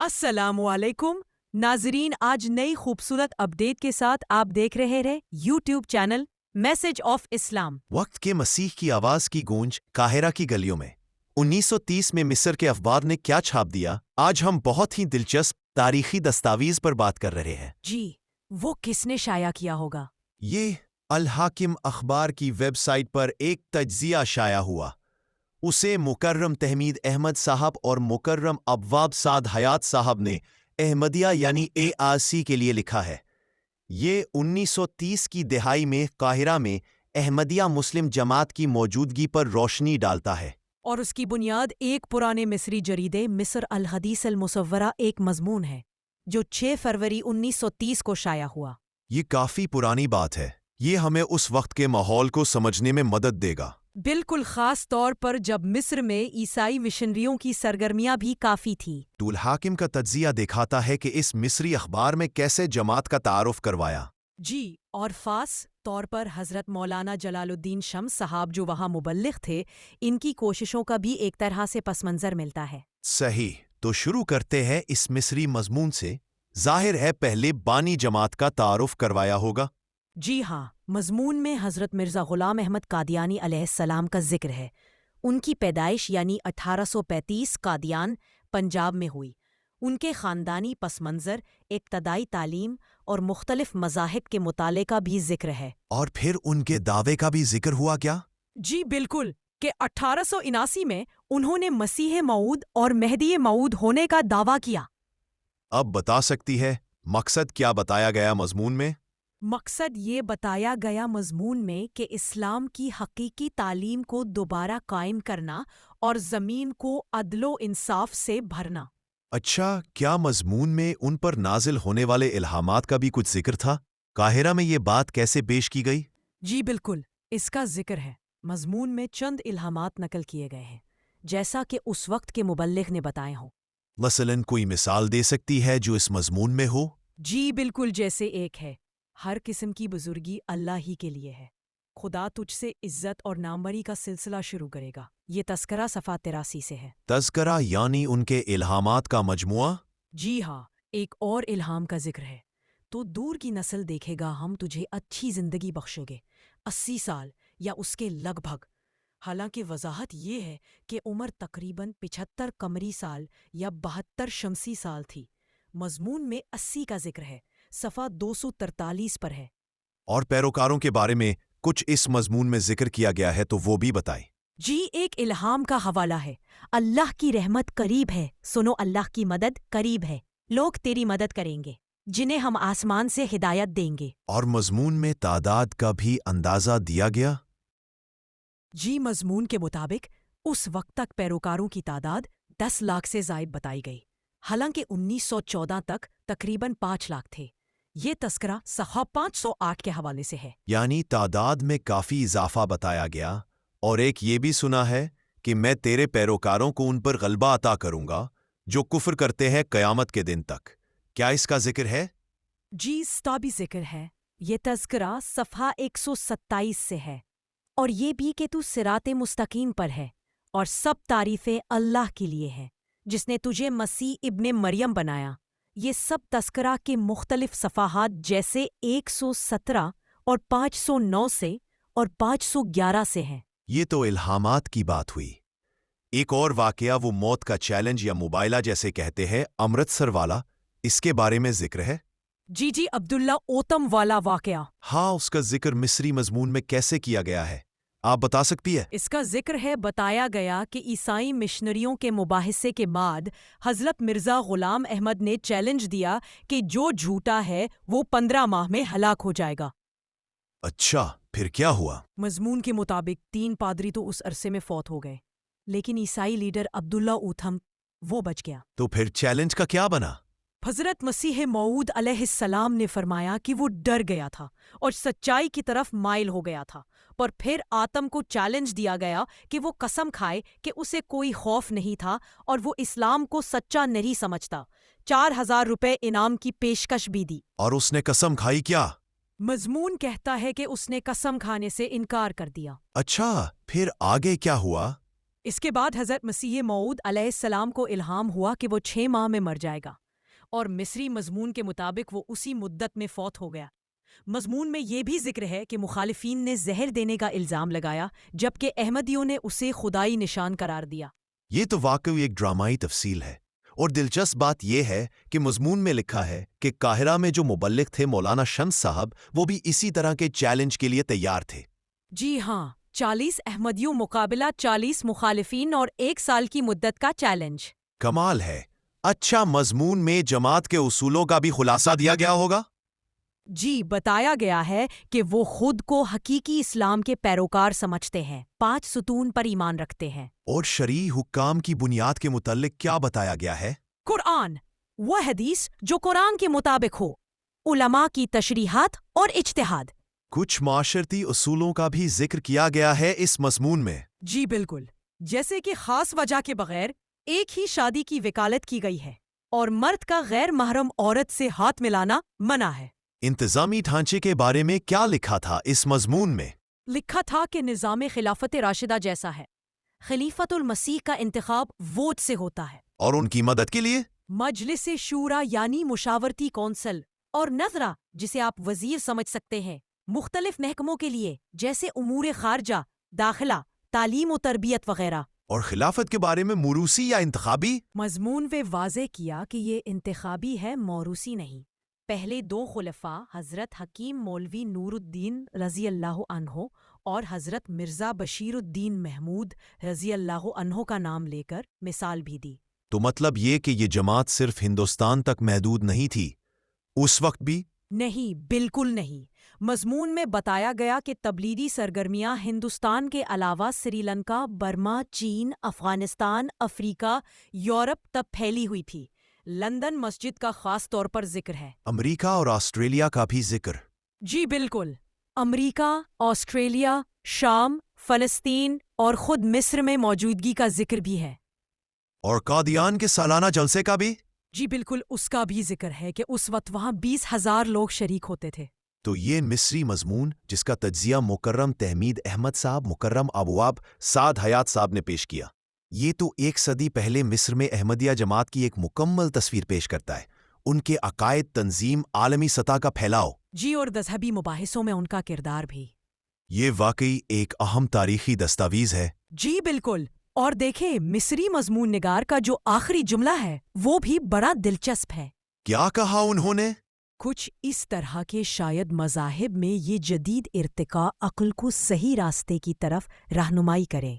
السلام علیکم ناظرین، آج نئی خوبصورت اپڈیٹ کے ساتھ آپ دیکھ رہے یوٹیوب چینل میسج آف اسلام۔ وقت کے مسیح کی آواز کی گونج قاہرہ کی گلیوں میں 1930 میں مصر کے اخبار نے کیا چھاپ دیا؟ آج ہم بہت ہی دلچسپ تاریخی دستاویز پر بات کر رہے ہیں۔ جی، وہ کس نے شائع کیا ہوگا؟ یہ الحاکم اخبار کی ویب سائٹ پر ایک تجزیہ شائع ہوا۔ اسے مکرم تحمید احمد صاحب اور مکرم ابواب سعد حیات صاحب نے احمدیہ یعنی ARC کے لیے لکھا ہے۔ یہ 1930 کی دہائی میں قاہرہ میں احمدیہ مسلم جماعت کی موجودگی پر روشنی ڈالتا ہے، اور اس کی بنیاد ایک پرانے مصری جریدے مصر الحدیث المصورہ ایک مضمون ہے جو 6 فروری 1930 کو شائع ہوا۔ یہ کافی پرانی بات ہے۔ یہ ہمیں اس وقت کے ماحول کو سمجھنے میں مدد دے گا۔ بالکل، خاص طور پر جب مصر میں عیسائی مشنریوں کی سرگرمیاں بھی کافی تھیں۔ الحاکم کا تجزیہ دکھاتا ہے کہ اس مصری اخبار میں کیسے جماعت کا تعارف کروایا۔ جی، اور خاص طور پر حضرت مولانا جلال الدین شمس صاحب جو وہاں مبلغ تھے، ان کی کوششوں کا بھی ایک طرح سے پس منظر ملتا ہے۔ صحیح، تو شروع کرتے ہیں اس مصری مضمون سے۔ ظاہر ہے پہلے بانی جماعت کا تعارف کروایا ہوگا۔ جی ہاں، مضمون میں حضرت مرزا غلام احمد قادیانی علیہ السلام کا ذکر ہے۔ ان کی پیدائش یعنی 1835 قادیان، پنجاب میں ہوئی۔ ان کے خاندانی پس منظر، ابتدائی تعلیم اور مختلف مذاہب کے مطالعے کا بھی ذکر ہے۔ اور پھر ان کے دعوے کا بھی ذکر ہوا کیا؟ جی بالکل، کہ 1879 میں انہوں نے مسیح موعود اور مہدی موعود ہونے کا دعویٰ کیا۔ اب بتا سکتی ہے مقصد کیا بتایا گیا مضمون میں؟ مقصد یہ بتایا گیا مضمون میں کہ اسلام کی حقیقی تعلیم کو دوبارہ قائم کرنا اور زمین کو عدل و انصاف سے بھرنا۔ اچھا، کیا مضمون میں ان پر نازل ہونے والے الہامات کا بھی کچھ ذکر تھا؟ قاہرہ میں یہ بات کیسے پیش کی گئی؟ جی بالکل، اس کا ذکر ہے۔ مضمون میں چند الہامات نقل کیے گئے ہیں جیسا کہ اس وقت کے مبلغ نے بتائے ہوں۔ مثلاً کوئی مثال دے سکتی ہے جو اس مضمون میں ہو؟ جی بالکل، جیسے ایک ہے، ہر قسم کی بزرگی اللہ ہی کے لیے ہے، خدا تجھ سے عزت اور ناموری کا سلسلہ شروع کرے گا۔ یہ تذکرہ صفحہ 83 سے ہے۔ تذکرہ یعنی ان کے الہامات کا مجموعہ؟ جی ہاں، ایک اور الہام کا ذکر ہے۔ تو دور کی نسل دیکھے گا ہم تجھے اچھی زندگی بخشو گے، 80 سال یا اس کے لگ بھگ۔ حالانکہ وضاحت یہ ہے کہ عمر تقریباً 75 قمری سال یا 72 شمسی سال تھی۔ مضمون میں 80 کا ذکر ہے، صفحہ 243 پر ہے۔ اور پیروکاروں کے بارے میں کچھ اس مضمون میں ذکر کیا گیا ہے تو وہ بھی بتائیں۔ جی، ایک الہام کا حوالہ ہے، اللہ کی رحمت قریب ہے، سنو اللہ کی مدد قریب ہے، لوگ تیری مدد کریں گے جنہیں ہم آسمان سے ہدایت دیں گے۔ اور مضمون میں تعداد کا بھی اندازہ دیا گیا؟ جی، مضمون کے مطابق اس وقت تک پیروکاروں کی تعداد 10 لاکھ سے زائد بتائی گئی، حالانکہ 1914 تک تقریباً 5 لاکھ تھے۔ یہ تذکرہ صفحہ 508 کے حوالے سے ہے۔ یعنی تعداد میں کافی اضافہ بتایا گیا، اور ایک یہ بھی سنا ہے کہ میں تیرے پیروکاروں کو ان پر غلبہ عطا کروں گا جو کفر کرتے ہیں قیامت کے دن تک۔ کیا اس کا ذکر ہے؟ جی، اس کا بھی ذکر ہے۔ یہ تذکرہ صفحہ 127 سے ہے، اور یہ بھی کہ تو صراط مستقیم پر ہے، اور سب تعریفیں اللہ کے لیے ہیں جس نے تجھے مسیح ابن مریم بنایا۔ یہ سب تذکرہ کے مختلف صفحات جیسے 117 اور 509 سے اور 511 سے ہیں۔ یہ تو الہامات کی بات ہوئی۔ ایک اور واقعہ، وہ موت کا چیلنج یا مبائلہ جیسے کہتے ہیں، امرتسر والا، اس کے بارے میں ذکر ہے؟ جی، عبداللہ اوتم والا واقعہ۔ ہاں، اس کا ذکر مصری مضمون میں کیسے کیا گیا ہے؟ آپ بتا سکتی ہے؟ اس کا ذکر ہے، بتایا گیا کہ عیسائی مشنریوں کے مباحثے کے بعد حضرت مرزا غلام احمد نے چیلنج دیا کہ جو جھوٹا ہے وہ 15 ماہ میں ہلاک ہو جائے گا۔ اچھا، پھر کیا ہوا؟ مضمون کے مطابق 3 پادری تو اس عرصے میں فوت ہو گئے، لیکن عیسائی لیڈر عبداللہ اوتھم وہ بچ گیا۔ تو پھر چیلنج کا کیا بنا؟ حضرت مسیح موعود علیہ السلام نے فرمایا کہ وہ ڈر گیا تھا اور سچائی کی طرف مائل ہو گیا تھا، پر پھر آتم کو چیلنج دیا گیا کہ وہ قسم کھائے کہ اسے کوئی خوف نہیں تھا اور وہ اسلام کو سچا نہیں سمجھتا۔ 4000 روپے انعام کی پیشکش بھی دی۔ اور اس نے قسم کھائی کیا؟ مضمون کہتا ہے کہ اس نے قسم کھانے سے انکار کر دیا۔ اچھا، پھر آگے کیا ہوا؟ اس کے بعد حضرت مسیح موعود علیہ السلام کو الہام ہوا کہ وہ 6 ماہ میں مر جائے گا، اور مصری مضمون کے مطابق وہ اسی مدت میں فوت ہو گیا۔ مضمون میں یہ بھی ذکر ہے کہ مخالفین نے زہر دینے کا الزام لگایا، جبکہ احمدیوں نے اسے خدائی نشان قرار دیا۔ یہ تو واقعی ایک ڈرامائی تفصیل ہے، اور دلچسپ بات یہ ہے کہ مضمون میں لکھا ہے کہ قاہرہ میں جو مبلغ تھے مولانا شمس صاحب، وہ بھی اسی طرح کے چیلنج کے لیے تیار تھے۔ جی ہاں، 40 احمدیوں مقابلہ 40 مخالفین اور 1 سال کی مدت کا چیلنج۔ کمال ہے۔ اچھا، مضمون میں جماعت کے اصولوں کا بھی خلاصہ دیا گیا ہوگا؟ جی، بتایا گیا ہے کہ وہ خود کو حقیقی اسلام کے پیروکار سمجھتے ہیں، 5 ستون پر ایمان رکھتے ہیں۔ اور شرعی حکام کی بنیاد کے متعلق کیا بتایا گیا ہے؟ قرآن، وہ حدیث جو قرآن کے مطابق ہو، علماء کی تشریحات اور اجتہاد۔ کچھ معاشرتی اصولوں کا بھی ذکر کیا گیا ہے اس مضمون میں۔ جی بالکل، جیسے کہ خاص وجہ کے بغیر ایک ہی شادی کی وکالت کی گئی ہے، اور مرد کا غیر محرم عورت سے ہاتھ ملانا منع ہے۔ انتظامی ڈھانچے کے بارے میں کیا لکھا تھا اس مضمون میں؟ لکھا تھا کہ نظام خلافت راشدہ جیسا ہے، خلیفۃ المسیح کا انتخاب ووٹ سے ہوتا ہے، اور ان کی مدد کے لیے مجلس شورا یعنی مشاورتی کونسل، اور نظرہ جسے آپ وزیر سمجھ سکتے ہیں، مختلف محکموں کے لیے جیسے امور خارجہ، داخلہ، تعلیم و تربیت وغیرہ۔ اور خلافت کے بارے میں موروثی یا انتخابی؟ مضمون میں واضح کیا کہ یہ انتخابی ہے، موروثی نہیں۔ پہلے 2 خلفاء حضرت حکیم مولوی نور الدین رضی اللہ عنہ اور حضرت مرزا بشیر الدین محمود رضی اللہ عنہ کا نام لے کر مثال بھی دی۔ تو مطلب یہ کہ یہ جماعت صرف ہندوستان تک محدود نہیں تھی، اس وقت بھی؟ نہیں، بالکل نہیں۔ مضمون میں بتایا گیا کہ تبلیغی سرگرمیاں ہندوستان کے علاوہ سری لنکا، برما، چین، افغانستان، افریقہ، یورپ تک پھیلی ہوئی تھی۔ لندن مسجد کا خاص طور پر ذکر ہے۔ امریکہ اور آسٹریلیا کا بھی ذکر؟ جی بالکل، امریکہ، آسٹریلیا، شام، فلسطین اور خود مصر میں موجودگی کا ذکر بھی ہے۔ اور قادیان کے سالانہ جلسے کا بھی؟ جی بالکل، اس کا بھی ذکر ہے کہ اس وقت وہاں 20,000 لوگ شریک ہوتے تھے۔ تو یہ مصری مضمون جس کا تجزیہ مکرم تحمید احمد صاحب، مکرم ابواب سعد حیات صاحب نے پیش کیا، یہ تو 1 صدی پہلے مصر میں احمدیہ جماعت کی ایک مکمل تصویر پیش کرتا ہے، ان کے عقائد، تنظیم، عالمی سطح کا پھیلاؤ۔ جی، اور مذہبی مباحثوں میں ان کا کردار بھی۔ یہ واقعی ایک اہم تاریخی دستاویز ہے۔ جی بالکل، اور دیکھیں مصری مضمون نگار کا جو آخری جملہ ہے وہ بھی بڑا دلچسپ ہے۔ کیا کہا انہوں نے؟ کچھ اس طرح کے شاید مذاہب میں یہ جدید ارتقاء عقل کو صحیح راستے کی طرف رہنمائی کرے۔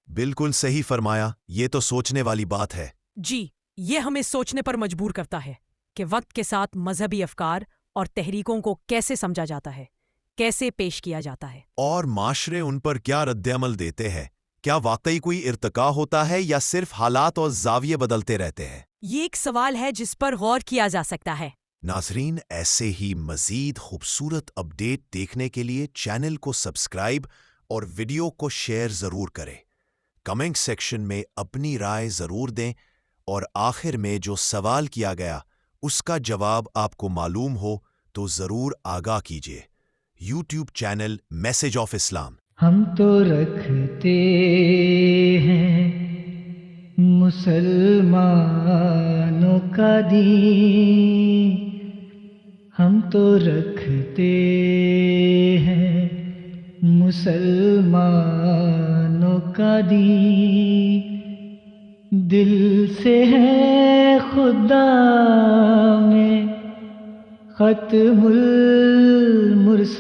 بالکل صحیح فرمایا، یہ تو سوچنے والی بات ہے۔ جی، یہ ہمیں سوچنے پر مجبور کرتا ہے کہ وقت کے ساتھ مذہبی افکار اور تحریکوں کو کیسے سمجھا جاتا ہے، کیسے پیش کیا جاتا ہے، اور معاشرے ان پر کیا رد عمل دیتے ہیں۔ کیا واقعی کوئی ارتقاء ہوتا ہے یا صرف حالات اور زاویے بدلتے رہتے ہیں؟ یہ ایک سوال ہے جس پر غور کیا جا سکتا ہے۔ ناظرین، ایسے ہی مزید خوبصورت اپڈیٹ دیکھنے کے لیے چینل کو سبسکرائب اور ویڈیو کو شیئر ضرور کریں۔ کمنٹ سیکشن میں اپنی رائے ضرور دیں، اور آخر میں جو سوال کیا گیا اس کا جواب آپ کو معلوم ہو تو ضرور آگاہ کیجیے۔ یوٹیوب چینل میسج آف اسلام۔ ہم تو رکھتے ہیں مسلمانوں کا دین، ہم تو رکھتے ہیں مسلمانوں کا دین، دل سے ہے خدا میں ختم المرسلین۔